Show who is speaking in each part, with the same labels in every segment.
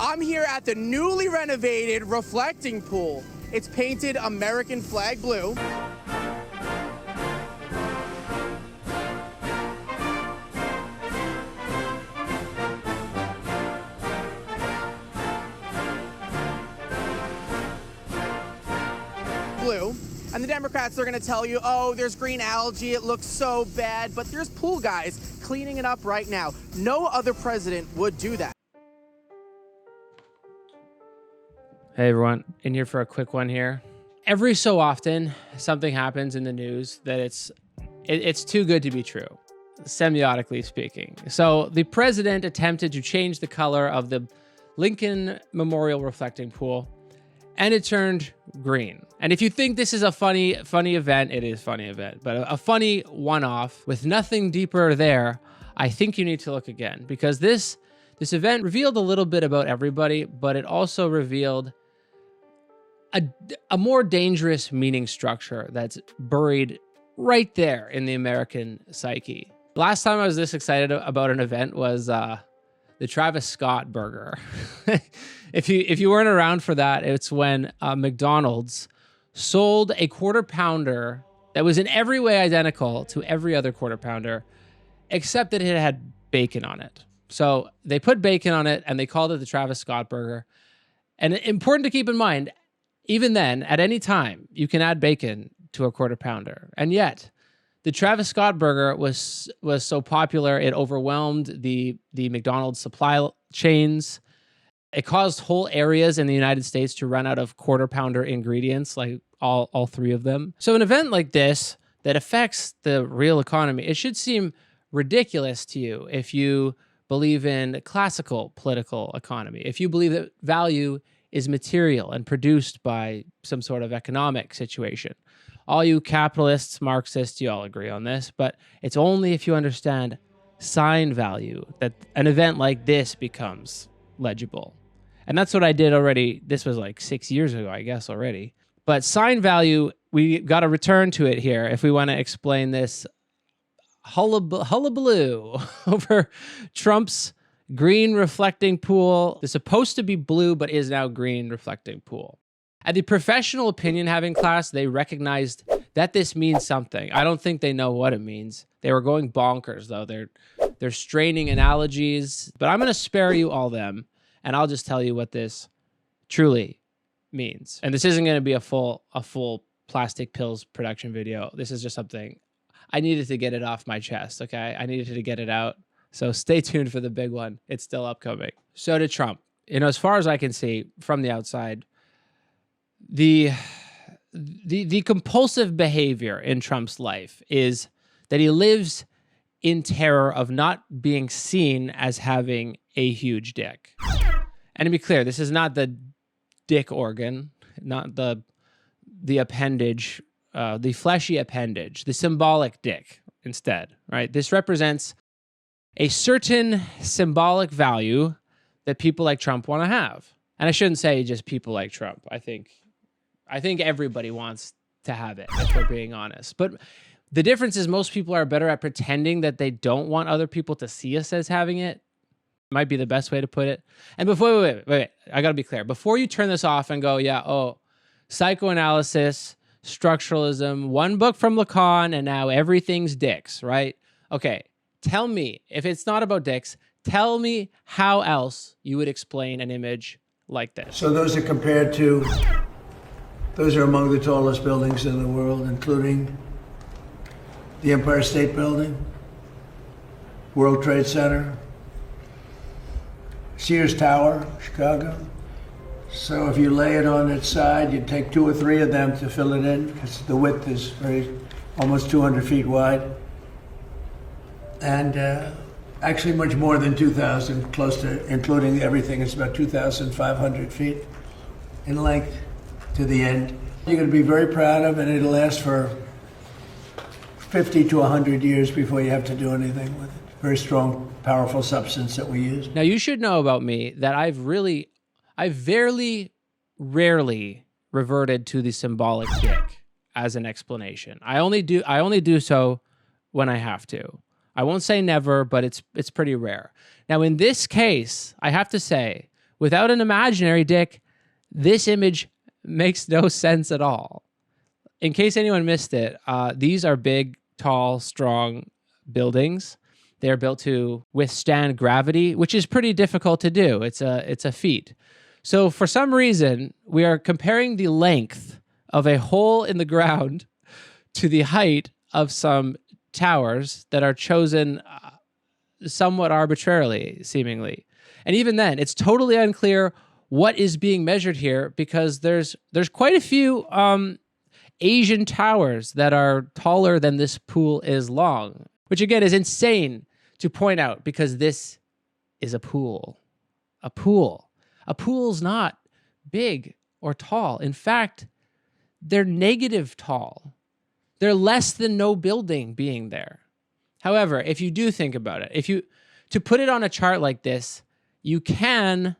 Speaker 1: I'm here at the newly renovated reflecting pool. It's painted American flag blue. Blue. And the Democrats are going to tell you, oh, there's green algae, it looks so bad, but there's pool guys cleaning it up right now. No other president would do that.
Speaker 2: Hey everyone, in here for a quick one here. Every so often, something happens in the news that it's too good to be true, semiotically speaking. So the president attempted to change the color of the Lincoln Memorial reflecting pool, and it turned green. And if you think this is a funny event, it is a funny event, but a funny one-off with nothing deeper there, I think you need to look again, because this event revealed a little bit about everybody, but it also revealed a more dangerous meaning structure that's buried right there in the American psyche. Last time I was this excited about an event was the Travis Scott burger. If you weren't around for that, it's when McDonald's sold a quarter pounder that was in every way identical to every other quarter pounder, except that it had bacon on it. So they put bacon on it and they called it the Travis Scott burger. And important to keep in mind, even then, at any time, you can add bacon to a quarter pounder. And yet, the Travis Scott burger was so popular, it overwhelmed the McDonald's supply chains. It caused whole areas in the United States to run out of quarter pounder ingredients, like all three of them. So an event like this that affects the real economy, it should seem ridiculous to you if you believe in classical political economy, if you believe that value is material and produced by some sort of economic situation. All you capitalists, Marxists, you all agree on this, but it's only if you understand sign value that an event like this becomes legible. And that's what I did already. This was like 6 years ago, I guess, already. But sign value, we got to return to it here if we want to explain this hullabaloo over Trump's green reflecting pool. It's supposed to be blue, but is now green reflecting pool. At the professional opinion having class, they recognized that this means something. I don't think they know what it means. They were going bonkers, though. They're straining analogies, but I'm going to spare you all them, and I'll just tell you what this truly means. And this isn't going to be a full plastic pills production video. This is just something I needed to get it off my chest, okay? I needed to get it out. So stay tuned for the big one. It's still upcoming. So to Trump, as far as I can see from the outside, the compulsive behavior in Trump's life is that he lives in terror of not being seen as having a huge dick. And to be clear, this is not the dick organ, not the appendage, the fleshy appendage, the symbolic dick instead, right? This represents a certain symbolic value that people like Trump want to have. And I shouldn't say just people like Trump. I think everybody wants to have it, if we're being honest. But the difference is most people are better at pretending that they don't want other people to see us as having it. Might be the best way to put it. And before, wait, I got to be clear. Before you turn this off and go, yeah, psychoanalysis, structuralism, one book from Lacan, and now everything's dicks, right? Okay. Tell me, if it's not about dicks, tell me how else you would explain an image like this.
Speaker 3: So those are among the tallest buildings in the world, including the Empire State Building, World Trade Center, Sears Tower, Chicago. So if you lay it on its side, you'd take 2 or 3 of them to fill it in, because the width is almost 200 feet wide. And actually much more than 2,000, close to, including everything, it's about 2,500 feet in length to the end. You're going to be very proud of it, and it'll last for 50 to 100 years before you have to do anything with it. Very strong, powerful substance that we use.
Speaker 2: Now, you should know about me that I've very rarely reverted to the symbolic dick as an explanation. I only do so when I have to. I won't say never, but it's pretty rare. Now, in this case, I have to say, Without an imaginary dick, this image makes no sense at all. In case anyone missed it, these are big, tall, strong buildings. They are built to withstand gravity, which is pretty difficult to do. It's a feat. So for some reason, we are comparing the length of a hole in the ground to the height of some towers that are chosen somewhat arbitrarily, seemingly. And even then, it's totally unclear what is being measured here, because there's quite a few Asian towers that are taller than this pool is long, which again is insane to point out, because this is a pool. A pool. A pool's not big or tall. In fact, they're negative tall. They're less than no building being there. However, if you do think about it, to put it on a chart like this, you can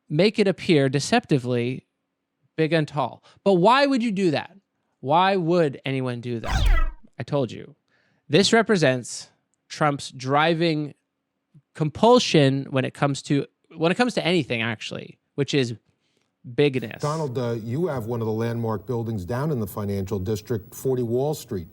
Speaker 2: make it appear deceptively big and tall. But why would you do that? Why would anyone do that? I told you. This represents Trump's driving compulsion when it comes to anything, actually, which is bigness.
Speaker 4: Donald, you have one of the landmark buildings down in the financial district, 40 Wall Street.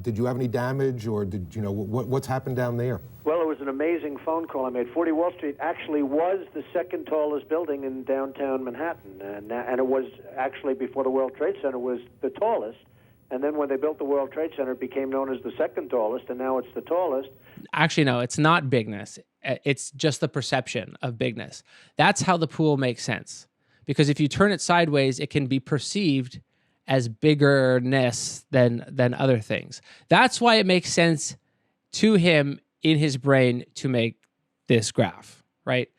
Speaker 4: Did you have any damage, or did you know what's happened down there?
Speaker 5: Well, it was an amazing phone call I made. 40 Wall Street actually was the second tallest building in downtown Manhattan, and it was actually, before the World Trade Center, was the tallest. And then when they built the World Trade Center, it became known as the second tallest, and now it's the tallest.
Speaker 2: Actually, no, it's not bigness. It's just the perception of bigness. That's how the pool makes sense. Because if you turn it sideways, it can be perceived as biggerness than other things. That's why it makes sense to him in his brain to make this graph, right?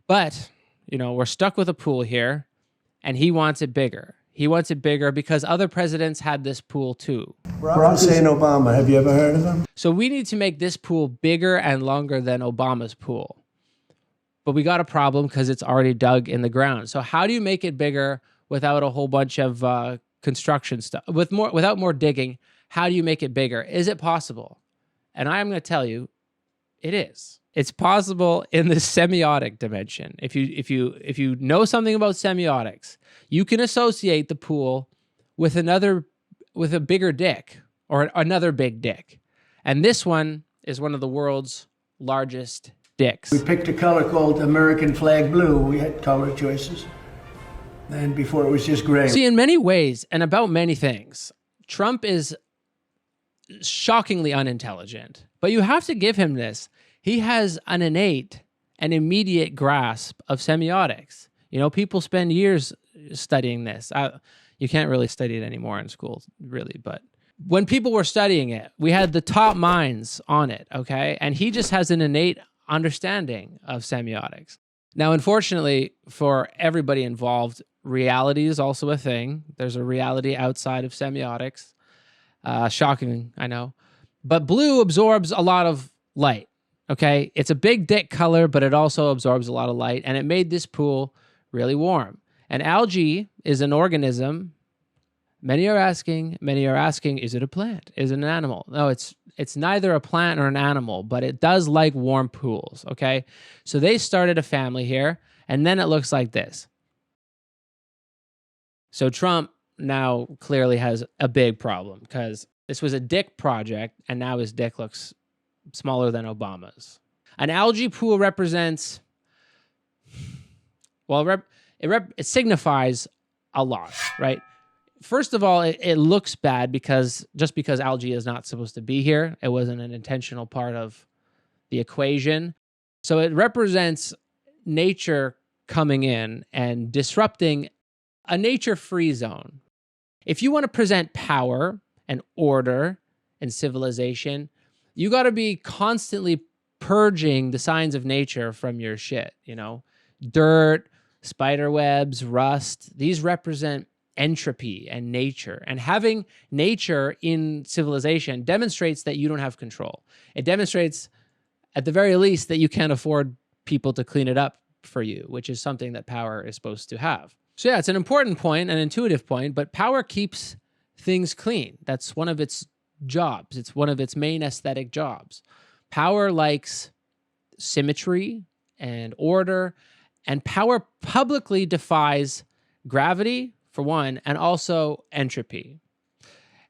Speaker 2: But, we're stuck with a pool here, and he wants it bigger. He wants it bigger because other presidents had this pool too.
Speaker 3: Barack Hussein Obama, have you ever heard of him?
Speaker 2: So we need to make this pool bigger and longer than Obama's pool. But we got a problem because it's already dug in the ground. So how do you make it bigger without a whole bunch of construction stuff? Without more digging, how do you make it bigger? Is it possible? And I'm going to tell you, it is. It's possible in the semiotic dimension. If you know something about semiotics, you can associate the pool with a bigger dick, or another big dick. And this one is one of the world's largest dicks.
Speaker 3: We picked a color called American flag blue. We had color choices. And before it was just gray.
Speaker 2: See, in many ways, and about many things, Trump is shockingly unintelligent. But you have to give him this. He has an innate and immediate grasp of semiotics. People spend years studying this. You can't really study it anymore in school, really. But when people were studying it, we had the top minds on it, okay? And he just has an innate understanding of semiotics. Now, unfortunately, for everybody involved, reality is also a thing. There's a reality outside of semiotics. Shocking, I know. But blue absorbs a lot of light. Okay, it's a big dick color, but it also absorbs a lot of light, and it made this pool really warm. And algae is an organism. Many are asking, is it a plant? Is it an animal? No, it's neither a plant or an animal, but it does like warm pools, okay? So they started a family here, and then it looks like this. So Trump now clearly has a big problem, because this was a dick project, and now his dick looks smaller than Obama's. An algae pool represents, it signifies a lot, right? First of all, it looks bad because algae is not supposed to be here. It wasn't an intentional part of the equation. So it represents nature coming in and disrupting a nature-free zone. If you want to present power and order and civilization, you got to be constantly purging the signs of nature from your shit, dirt, spider webs, rust. These represent entropy and nature. And having nature in civilization demonstrates that you don't have control. It demonstrates, at the very least, that you can't afford people to clean it up for you, which is something that power is supposed to have. So yeah, it's an important point, an intuitive point, but power keeps things clean. That's one of its jobs. It's one of its main aesthetic jobs. Power likes symmetry and order, and power publicly defies gravity, for one, and also entropy.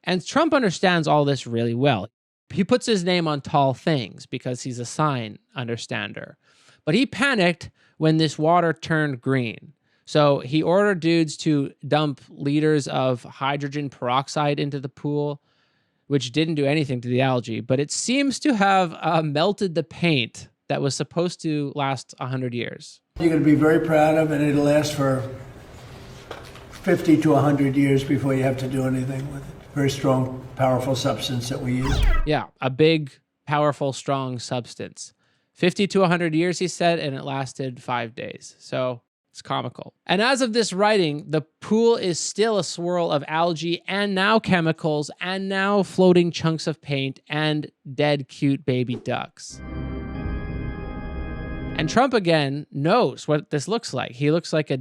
Speaker 2: And Trump understands all this really well. He puts his name on tall things because he's a sign understander. But he panicked when this water turned green. So he ordered dudes to dump liters of hydrogen peroxide into the pool, which didn't do anything to the algae, but it seems to have melted the paint that was supposed to last 100 years.
Speaker 3: You're going to be very proud of, and it'll last for 50 to 100 years before you have to do anything with it. Very strong, powerful substance that we use.
Speaker 2: Yeah, a big, powerful, strong substance. 50 to 100 years, he said, and it lasted 5 days. So it's comical. And as of this writing, the pool is still a swirl of algae and now chemicals and now floating chunks of paint and dead cute baby ducks. And Trump, again, knows what this looks like. He looks like a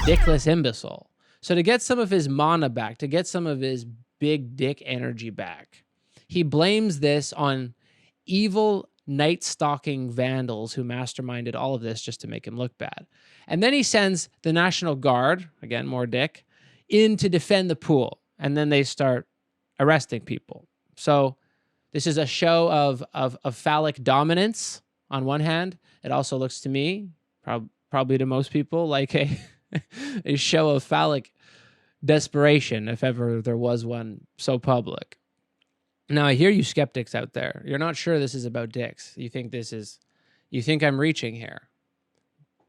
Speaker 2: dickless imbecile. So to get some of his mana back, to get some of his big dick energy back, he blames this on evil night-stalking vandals who masterminded all of this just to make him look bad. And then he sends the National Guard, again, more dick, in to defend the pool. And then they start arresting people. So this is a show of phallic dominance on one hand. It also looks to me, probably to most people, like a show of phallic desperation, if ever there was one so public. Now, I hear you skeptics out there. You're not sure this is about dicks. You think I'm reaching here.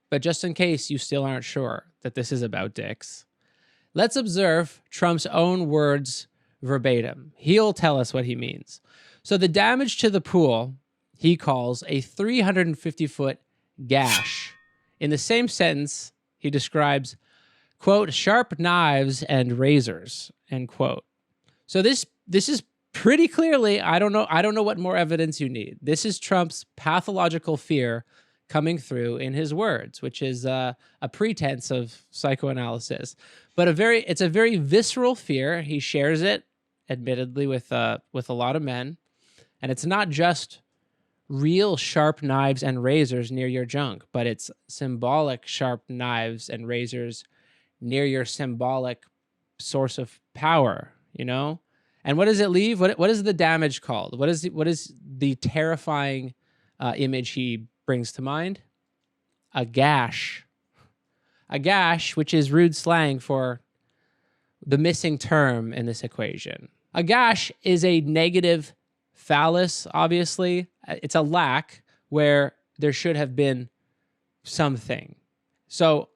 Speaker 2: But just in case you still aren't sure that this is about dicks, let's observe Trump's own words verbatim. He'll tell us what he means. So the damage to the pool, he calls a 350-foot gash. In the same sentence, he describes, quote, sharp knives and razors, end quote. So this is pretty clearly, I don't know what more evidence you need. This is Trump's pathological fear coming through in his words, which is a pretense of psychoanalysis. But it's a very visceral fear. He shares it, admittedly, with a lot of men. And it's not just real sharp knives and razors near your junk, but it's symbolic sharp knives and razors near your symbolic source of power, you know? And what does it leave? What is the damage called? What is the terrifying image he brings to mind? A gash. A gash, which is rude slang for the missing term in this equation. A gash is a negative phallus, obviously. It's a lack where there should have been something. So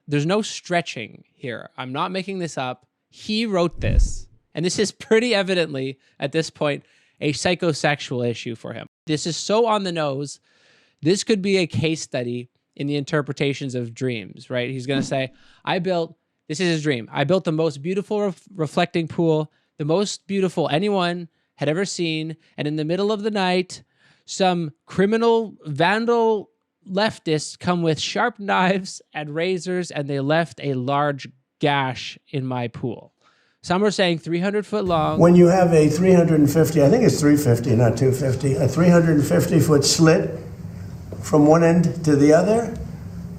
Speaker 2: there's no stretching here. I'm not making this up. He wrote this. And this is pretty evidently, at this point, a psychosexual issue for him. This is so on the nose. This could be a case study in the interpretations of dreams, right? He's going to say, this is his dream. I built the most beautiful reflecting pool, the most beautiful anyone had ever seen. And in the middle of the night, some criminal vandal leftists come with sharp knives and razors, and they left a large gash in my pool. Some are saying 300 foot long.
Speaker 3: When you have a 350, I think it's 350, not 250, a 350-foot slit from one end to the other,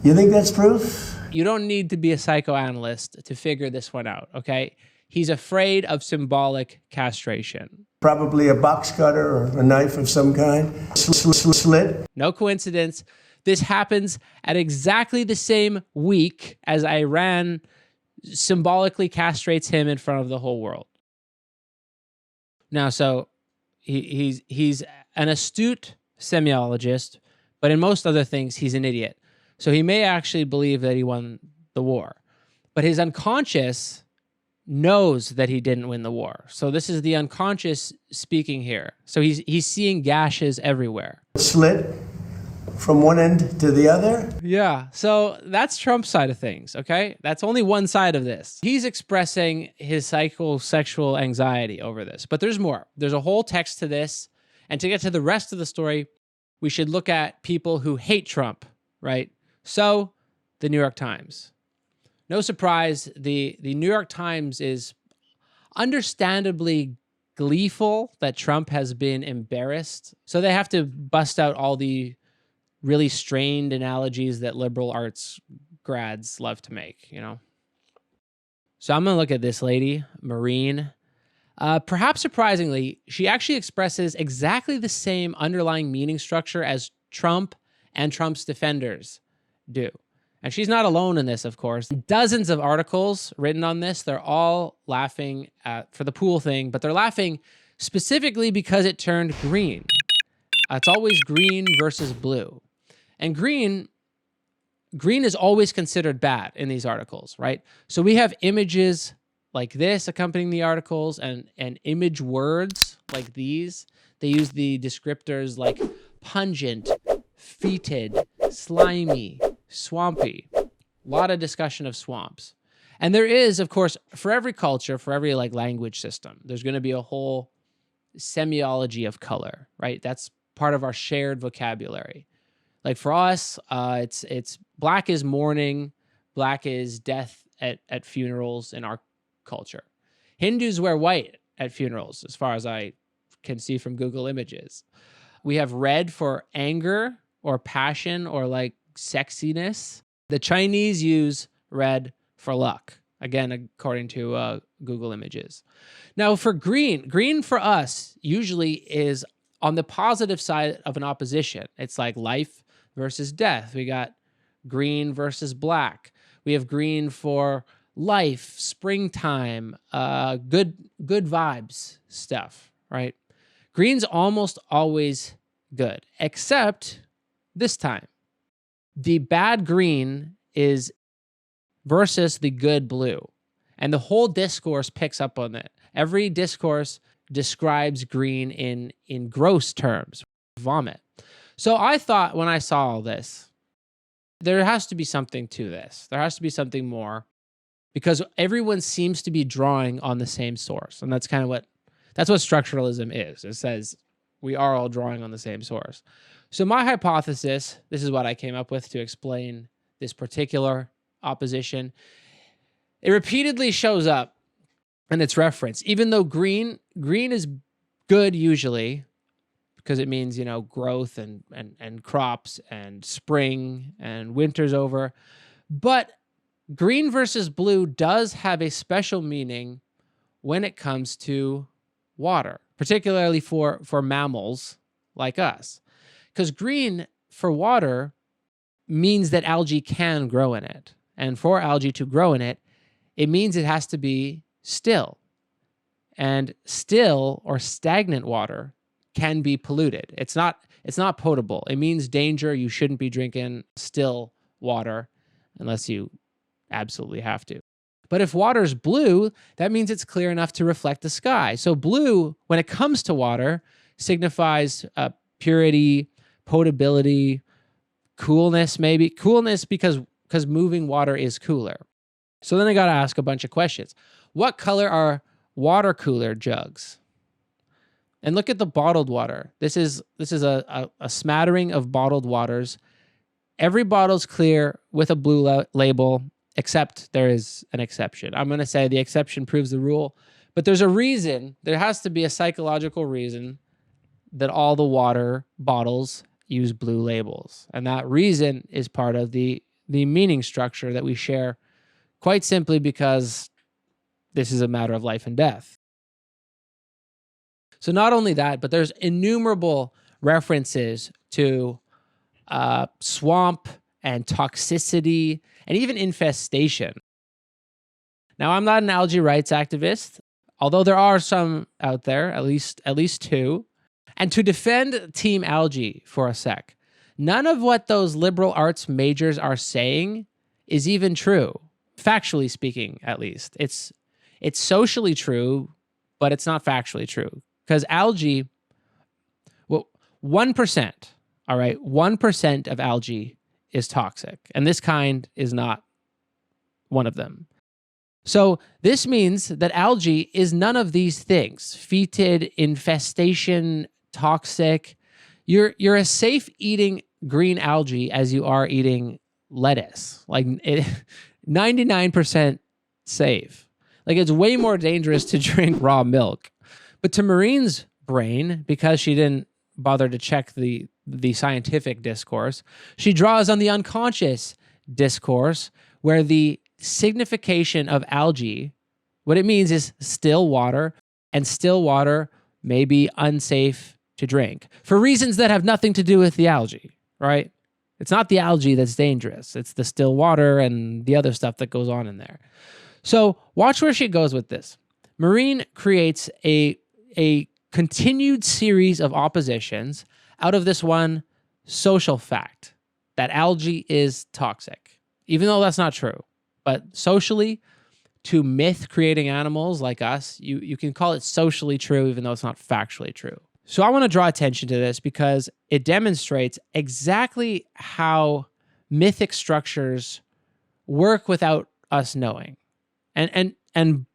Speaker 3: you think that's proof?
Speaker 2: You don't need to be a psychoanalyst to figure this one out, okay? He's afraid of symbolic castration.
Speaker 3: Probably a box cutter or a knife of some kind. Slit.
Speaker 2: No coincidence. This happens at exactly the same week as Iran symbolically castrates him in front of the whole world. Now, so he's an astute semiologist, but in most other things, he's an idiot. So he may actually believe that he won the war, but his unconscious knows that he didn't win the war. So this is the unconscious speaking here. So he's seeing gashes everywhere.
Speaker 3: Slit from one end to the other?
Speaker 2: Yeah, so that's Trump's side of things, okay? That's only one side of this. He's expressing his psychosexual anxiety over this, but there's more. There's a whole text to this, and to get to the rest of the story, we should look at people who hate Trump, right? So, the New York Times. No surprise, the New York Times is understandably gleeful that Trump has been embarrassed, so they have to bust out all the really strained analogies that liberal arts grads love to make, you know? So I'm going to look at this lady, Marine. Perhaps surprisingly, she actually expresses exactly the same underlying meaning structure as Trump and Trump's defenders do. And she's not alone in this, of course. Dozens of articles written on this. They're all laughing for the pool thing, but they're laughing specifically because it turned green. It's always green versus blue. And green is always considered bad in these articles, right? So we have images like this accompanying the articles and image words like these. They use the descriptors like pungent, fetid, slimy, swampy. A lot of discussion of swamps. And there is, of course, for every culture, for every like language system, there's going to be a whole semiology of color, right? That's part of our shared vocabulary. Like for us, it's black is mourning, black is death at funerals in our culture. Hindus wear white at funerals, as far as I can see from Google Images. We have red for anger or passion or like sexiness. The Chinese use red for luck, again, according to Google Images. Now for green for us usually is on the positive side of an opposition. It's like life versus death. We got green versus black. We have green for life, springtime, good vibes stuff, right? Green's almost always good, except this time. The bad green is versus the good blue. And the whole discourse picks up on it. Every discourse describes green in gross terms, vomit. So I thought when I saw all this, there has to be something to this. There has to be something more, because everyone seems to be drawing on the same source. And that's kind of what structuralism is. It says we are all drawing on the same source. So my hypothesis, this is what I came up with to explain this particular opposition. It repeatedly shows up in its reference, even though green is good usually, because it means, you know, growth and crops and spring and winter's over. But green versus blue does have a special meaning when it comes to water, particularly for mammals like us. Because green for water means that algae can grow in it. And for algae to grow in it, it means it has to be still. And still or stagnant water can be polluted. It's not potable. It means danger. You shouldn't be drinking still water unless you absolutely have to. But if water's blue, that means it's clear enough to reflect the sky. So blue, when it comes to water, signifies purity, potability, coolness maybe. Coolness because moving water is cooler. So then I got to ask a bunch of questions. What color are water cooler jugs? And look at the bottled water. This is a smattering of bottled waters. Every bottle's clear with a blue label, except there is an exception. I'm going to say the exception proves the rule, but there's a reason. There has to be a psychological reason that all the water bottles use blue labels. And that reason is part of the meaning structure that we share, quite simply because this is a matter of life and death. So not only that, but there's innumerable references to swamp and toxicity and even infestation. Now, I'm not an algae rights activist, although there are some out there, at least two. And to defend Team Algae for a sec, none of what those liberal arts majors are saying is even true, factually speaking, at least. It's socially true, but it's not factually true. Because algae, well, 1%, all right, 1% of algae is toxic. And this kind is not one of them. So this means that algae is none of these things. Fetid, infestation, toxic. You're as safe eating green algae as you are eating lettuce. Like 99% safe. Like it's way more dangerous to drink raw milk. But to Marine's brain, because she didn't bother to check the scientific discourse. She draws on the unconscious discourse, where the signification of algae, what it means is still water, and still water may be unsafe to drink for reasons that have nothing to do with the algae, right? It's not the algae that's dangerous. It's the still water and the other stuff that goes on in there. So watch where she goes with this. Maureen creates a continued series of oppositions out of this one social fact that algae is toxic, even though that's not true. But socially, to myth-creating animals like us, you can call it socially true, even though it's not factually true. So I want to draw attention to this because it demonstrates exactly how mythic structures work without us knowing. And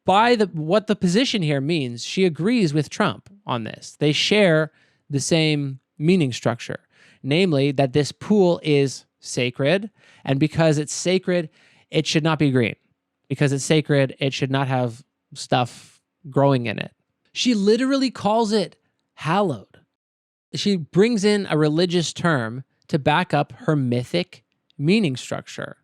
Speaker 2: by what the position here means, she agrees with Trump on this. They share the same meaning structure, namely that this pool is sacred, and because it's sacred, it should not be green. Because it's sacred, it should not have stuff growing in it. She literally calls it hallowed. She brings in a religious term to back up her mythic meaning structure.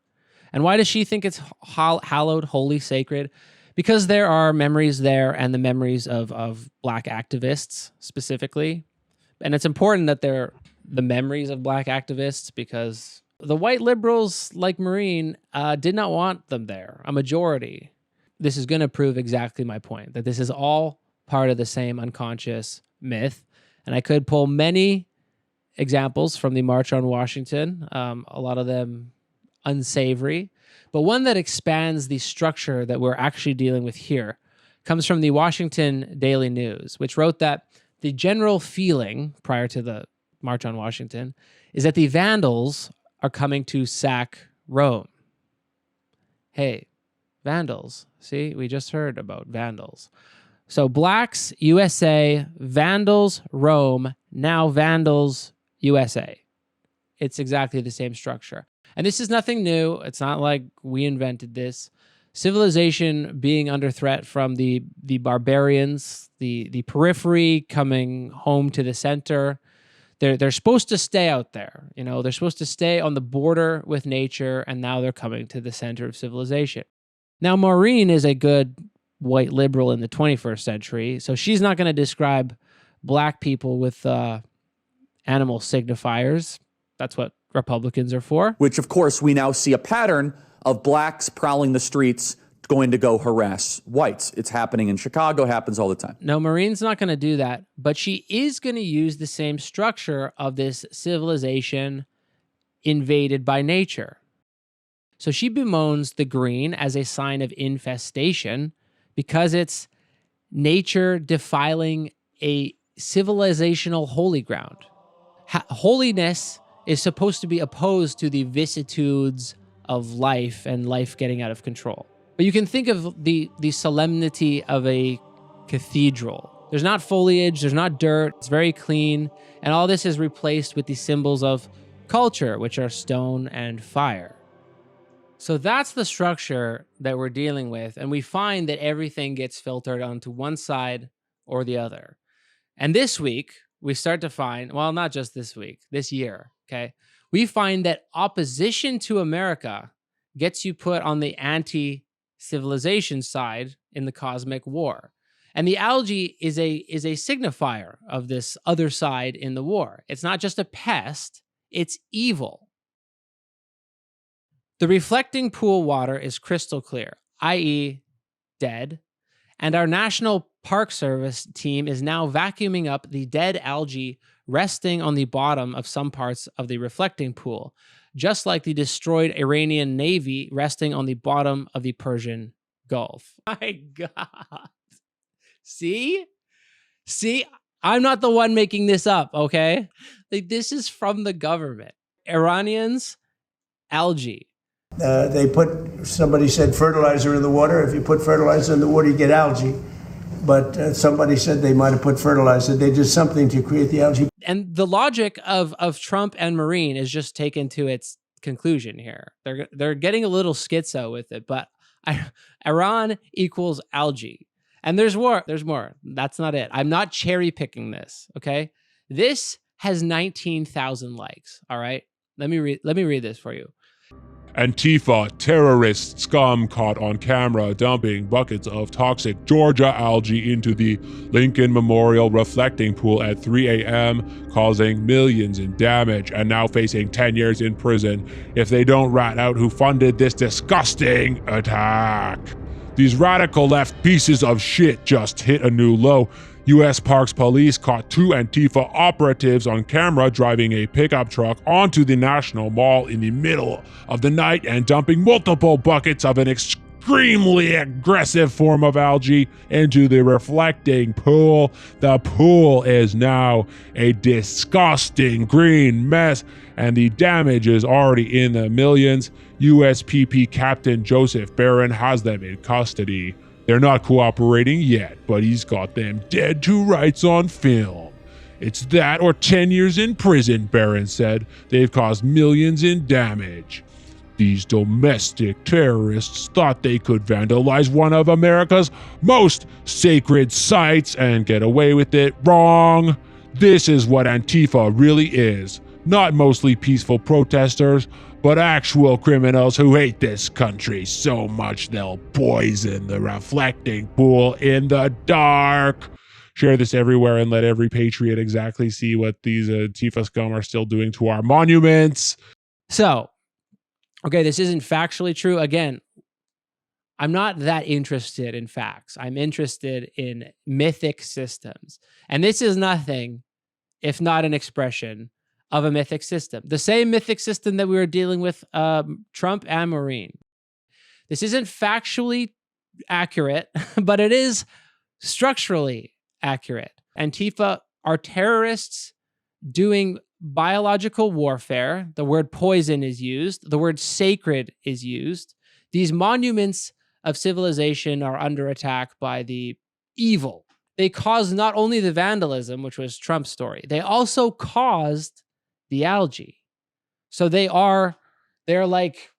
Speaker 2: And why does she think it's hallowed, holy, sacred? Because there are memories there, and the memories of Black activists specifically. And it's important that they're the memories of Black activists, because the white liberals like Maureen did not want them there, a majority. This is going to prove exactly my point, that this is all part of the same unconscious myth. And I could pull many examples from the March on Washington, a lot of them unsavory, but one that expands the structure that we're actually dealing with here comes from the Washington Daily News, which wrote that the general feeling prior to the March on Washington is that the Vandals are coming to sack Rome. Hey, Vandals. See, we just heard about Vandals. So Blacks, USA, Vandals, Rome, now Vandals, USA. It's exactly the same structure. And this is nothing new. It's not like we invented this. Civilization being under threat from the barbarians, the periphery coming home to the center. They're supposed to stay out there. You know, they're supposed to stay on the border with nature, and now they're coming to the center of civilization. Now, Maureen is a good white liberal in the 21st century, so she's not going to describe Black people with animal signifiers. That's what Republicans are for.
Speaker 6: Which, of course, we now see a pattern of Blacks prowling the streets going to go harass whites. It's happening in Chicago, happens all the time.
Speaker 2: No, Maureen's not going to do that, but she is going to use the same structure of this civilization invaded by nature. So she bemoans the green as a sign of infestation because it's nature defiling a civilizational holy ground. Holiness is supposed to be opposed to the vicissitudes of life and life getting out of control. But you can think of the solemnity of a cathedral. There's not foliage, there's not dirt, it's very clean, and all this is replaced with the symbols of culture, which are stone and fire. So that's the structure that we're dealing with, and we find that everything gets filtered onto one side or the other. And this week, we start to find, well, not just this week, this year, okay? We find that opposition to America gets you put on the anti-civilization side in the cosmic war. And the algae is a signifier of this other side in the war. It's not just a pest, it's evil. The reflecting pool water is crystal clear, i.e. dead, and our National Park Service team is now vacuuming up the dead algae resting on the bottom of some parts of the reflecting pool, just like the destroyed Iranian Navy resting on the bottom of the Persian Gulf. My God. See, I'm not the one making this up, okay? Like, this is from the government. Iranians, algae.
Speaker 3: Somebody said fertilizer in the water. If you put fertilizer in the water, you get algae. But somebody said they might have put fertilizer. They did something to create the algae.
Speaker 2: And the logic of Trump and Maureen is just taken to its conclusion here. They're getting a little schizo with it, but Iran equals algae. And there's more. That's not it. I'm not cherry picking this, okay? This has 19,000 likes. All right. Let me read this for you.
Speaker 7: Antifa terrorist scum caught on camera dumping buckets of toxic Georgia algae into the Lincoln Memorial reflecting pool at 3 a.m., causing millions in damage and now facing 10 years in prison if they don't rat out who funded this disgusting attack. These radical left pieces of shit just hit a new low. U.S. Parks Police caught 2 Antifa operatives on camera driving a pickup truck onto the National Mall in the middle of the night and dumping multiple buckets of an extremely aggressive form of algae into the reflecting pool. The pool is now a disgusting green mess, and the damage is already in the millions. USPP Captain Joseph Barron has them in custody. They're not cooperating yet, but he's got them dead to rights on film. It's that or 10 years in prison, Barron said. They've caused millions in damage. These domestic terrorists thought they could vandalize one of America's most sacred sites and get away with it. Wrong. This is what Antifa really is. Not mostly peaceful protesters, but actual criminals who hate this country so much they'll poison the reflecting pool in the dark. Share this everywhere and let every patriot exactly see what these Antifa scum are still doing to our monuments.
Speaker 2: So, okay, this isn't factually true. Again, I'm not that interested in facts. I'm interested in mythic systems. And this is nothing if not an expression of a mythic system. The same mythic system that we were dealing with Trump and Maureen. This isn't factually accurate, but it is structurally accurate. Antifa are terrorists doing biological warfare. The word poison is used. The word sacred is used. These monuments of civilization are under attack by the evil. They caused not only the vandalism, which was Trump's story, they also caused the algae. So they're like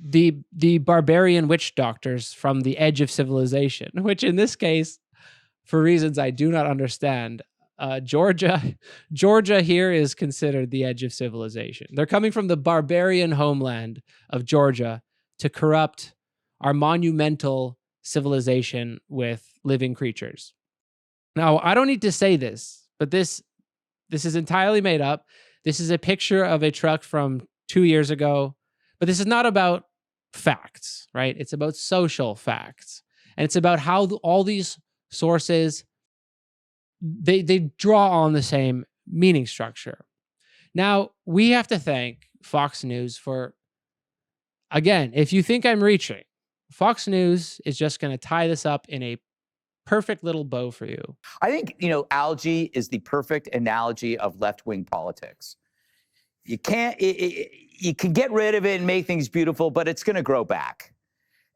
Speaker 2: the barbarian witch doctors from the edge of civilization, which in this case, for reasons I do not understand, Georgia here is considered the edge of civilization. They're coming from the barbarian homeland of Georgia to corrupt our monumental civilization with living creatures. Now, I don't need to say this, but this is entirely made up. This is a picture of a truck from 2 years ago, but this is not about facts, right? It's about social facts. And it's about how all these sources, they draw on the same meaning structure. Now, we have to thank Fox News for, again, if you think I'm reaching, Fox News is just going to tie this up in a perfect little bow for you.
Speaker 8: I think, algae is the perfect analogy of left-wing politics. You can't, you can get rid of it and make things beautiful, but it's going to grow back.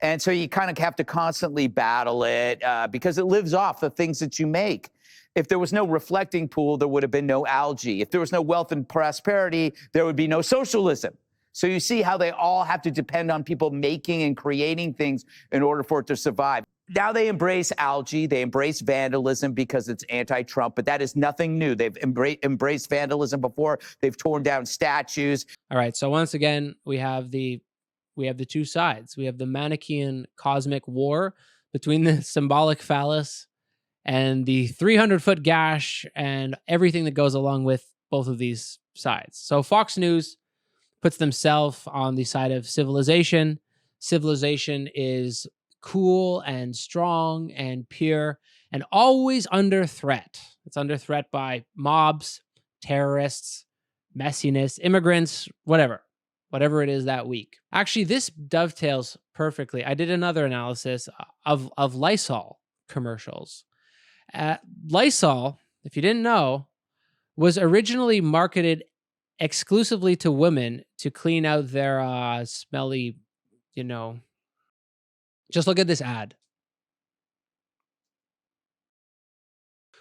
Speaker 8: And so you kind of have to constantly battle it because it lives off the things that you make. If there was no reflecting pool, there would have been no algae. If there was no wealth and prosperity, there would be no socialism. So you see how they all have to depend on people making and creating things in order for it to survive. Now they embrace algae, they embrace vandalism because it's anti-Trump, but that is nothing new. They've embraced vandalism before. They've torn down statues.
Speaker 2: All right, so once again, we have the two sides. We have the Manichaean cosmic war between the symbolic phallus and the 300-foot gash and everything that goes along with both of these sides. So Fox News puts themselves on the side of civilization. Civilization is cool and strong and pure and always under threat. It's under threat by mobs, terrorists, messiness, immigrants, whatever it is that week. Actually, this dovetails perfectly. I did another analysis of Lysol commercials. Lysol, if you didn't know, was originally marketed exclusively to women to clean out their smelly, just look at this ad.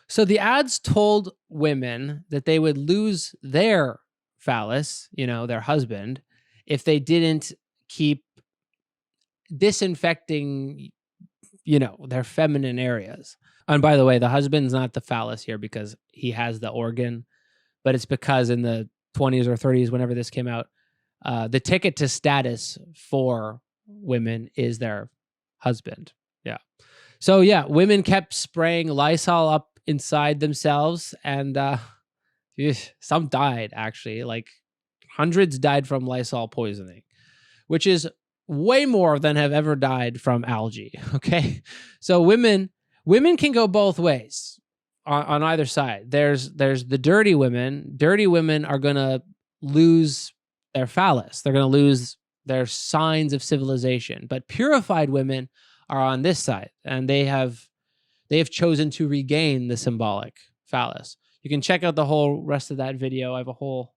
Speaker 2: So the ads told women that they would lose their phallus, their husband, if they didn't keep disinfecting, their feminine areas. And by the way, the husband's not the phallus here because he has the organ, but it's because in the 20s or 30s, whenever this came out, the ticket to status for women is their husband. Yeah. So yeah, women kept spraying Lysol up inside themselves, and some died actually. Like hundreds died from Lysol poisoning, which is way more than have ever died from algae. Okay, so women can go both ways on either side. There's the dirty women. Dirty women are gonna lose their phallus. They're gonna lose their signs of civilization. But purified women are on this side, and they have chosen to regain the symbolic phallus. You can check out the whole rest of that video. I have a whole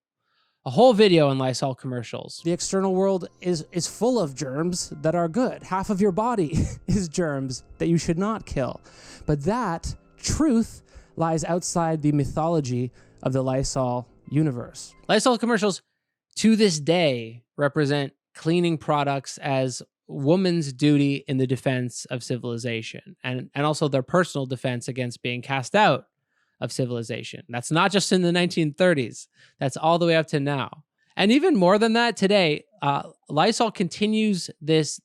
Speaker 2: video on Lysol commercials. The external world is full of germs that are good. Half of your body is germs that you should not kill. But that truth lies outside the mythology of the Lysol universe. Lysol commercials to this day represent cleaning products as woman's duty in the defense of civilization, and also their personal defense against being cast out of civilization. That's not just in the 1930s. That's all the way up to now. And even more than that, today, Lysol continues this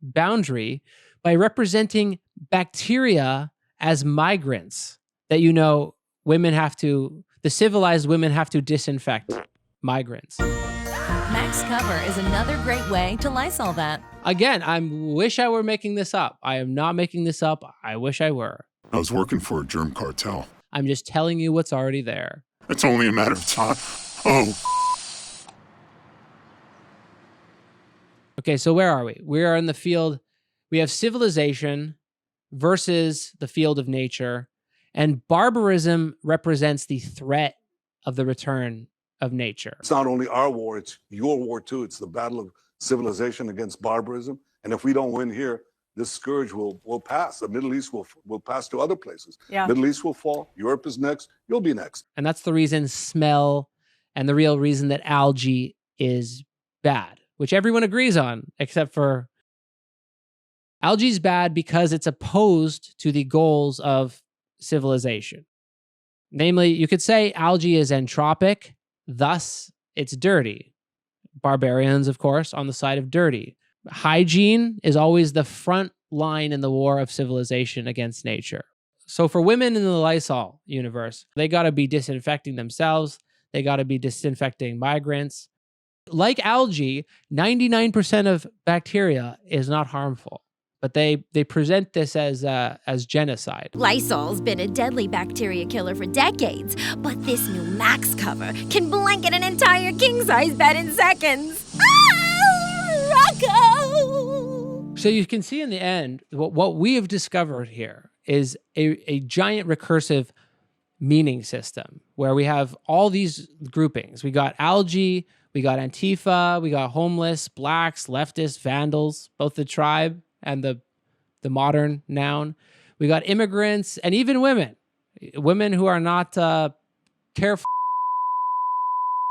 Speaker 2: boundary by representing bacteria as migrants that, the civilized women have to disinfect migrants.
Speaker 9: Max Cover is another great way to Lysol that.
Speaker 2: Again, I wish I were making this up. I am not making this up. I wish I were.
Speaker 10: I was working for a germ cartel.
Speaker 2: I'm just telling you what's already there.
Speaker 10: It's only a matter of time. Oh.
Speaker 2: Okay, so where are we? We are in the field. We have civilization versus the field of nature, and barbarism represents the threat of the return of nature.
Speaker 11: It's not only our war, it's your war too. It's the battle of civilization against barbarism. And if we don't win here, this scourge will pass. The Middle East will pass to other places.
Speaker 9: Yeah.
Speaker 11: Middle East will fall. Europe is next. You'll be next.
Speaker 2: And that's the reason smell and the real reason that algae is bad, which everyone agrees on, except for algae is bad because it's opposed to the goals of civilization. Namely, you could say algae is entropic, thus it's dirty. Barbarians, of course, on the side of dirty. Hygiene is always the front line in the war of civilization against nature. So for women in the Lysol universe, they got to be disinfecting themselves. They got to be disinfecting migrants. Like algae, 99% of bacteria is not harmful, but they present this as genocide.
Speaker 12: Lysol's been a deadly bacteria killer for decades, but this new Max Cover can blanket an entire king-size bed in seconds. Rocco!
Speaker 2: So you can see in the end, what we have discovered here is a giant recursive meaning system where we have all these groupings. We got algae, we got Antifa, we got homeless, blacks, leftists, vandals, both the tribe and the modern noun. We got immigrants and even women who are not careful.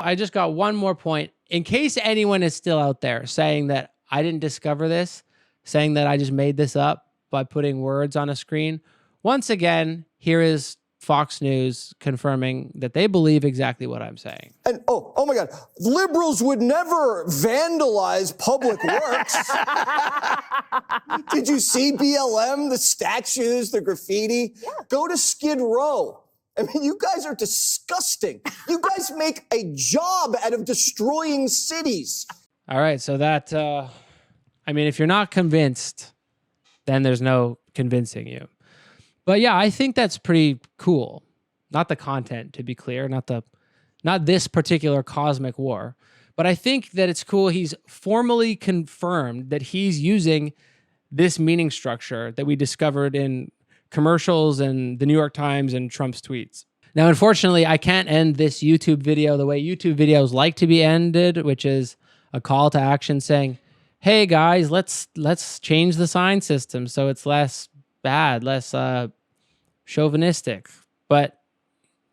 Speaker 2: I just got one more point. In case anyone is still out there saying that I didn't discover this, saying that I just made this up by putting words on a screen, once again, here is Fox News confirming that they believe exactly what I'm saying.
Speaker 13: And oh my God, liberals would never vandalize public works. Did you see BLM, the statues, the graffiti? Yeah. Go to Skid Row. I mean, you guys are disgusting. You guys make a job out of destroying cities.
Speaker 2: All right, so that, if you're not convinced, then there's no convincing you. But yeah, I think that's pretty cool. Not the content, to be clear, not this particular cosmic war, but I think that it's cool he's formally confirmed that he's using this meaning structure that we discovered in commercials and the New York Times and Trump's tweets. Now, unfortunately, I can't end this YouTube video the way YouTube videos like to be ended, which is a call to action saying, hey guys, let's change the sign system so it's less bad, less chauvinistic. But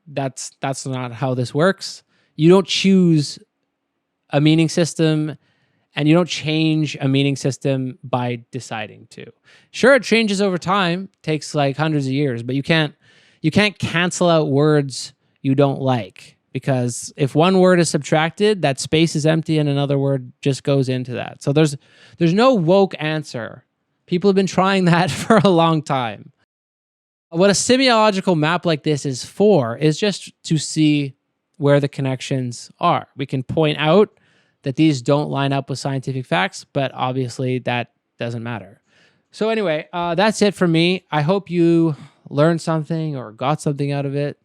Speaker 2: that's not how this works. You don't choose a meaning system And you don't change a meaning system by deciding to. Sure, it changes over time, takes like hundreds of years, but you can't cancel out words you don't like, because if one word is subtracted, that space is empty and another word just goes into that. So there's no woke answer. People have been trying that for a long time. What a semiological map like this is for is just to see where the connections are. We can point out that these don't line up with scientific facts, but obviously that doesn't matter. So anyway, that's it for me. I hope you learned something or got something out of it.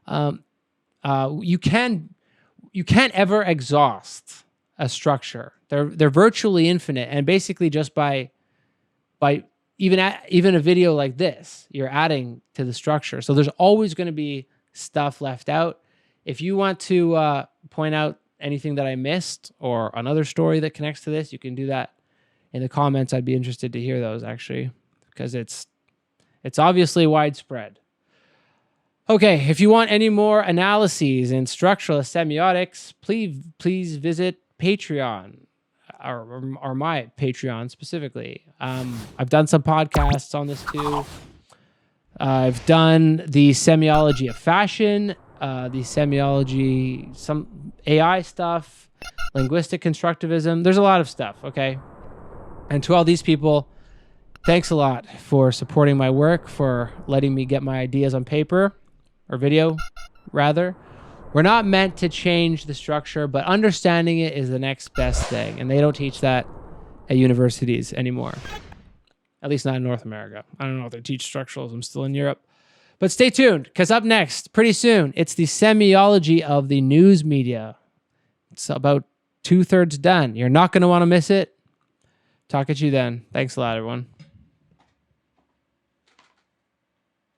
Speaker 2: You can't ever exhaust a structure. They're virtually infinite, and basically just by even a video like this, you're adding to the structure. So there's always going to be stuff left out. If you want to point out anything that I missed or another story that connects to this, you can do that in the comments. I'd be interested to hear those, actually, because it's obviously widespread. Okay, if you want any more analyses in structuralist semiotics, please visit Patreon, or my Patreon specifically. I've done some podcasts on this too. I've done the semiology of fashion, the semiology, some AI stuff, linguistic constructivism. There's a lot of stuff, okay? And to all these people, thanks a lot for supporting my work, for letting me get my ideas on paper, or video, rather. We're not meant to change the structure, but understanding it is the next best thing. And they don't teach that at universities anymore. At least not in North America. I don't know if they teach structuralism still in Europe. But stay tuned, because up next, pretty soon, it's the semiology of the news media. It's about 2/3 done. You're not going to want to miss it. Talk at you then. Thanks a lot, everyone.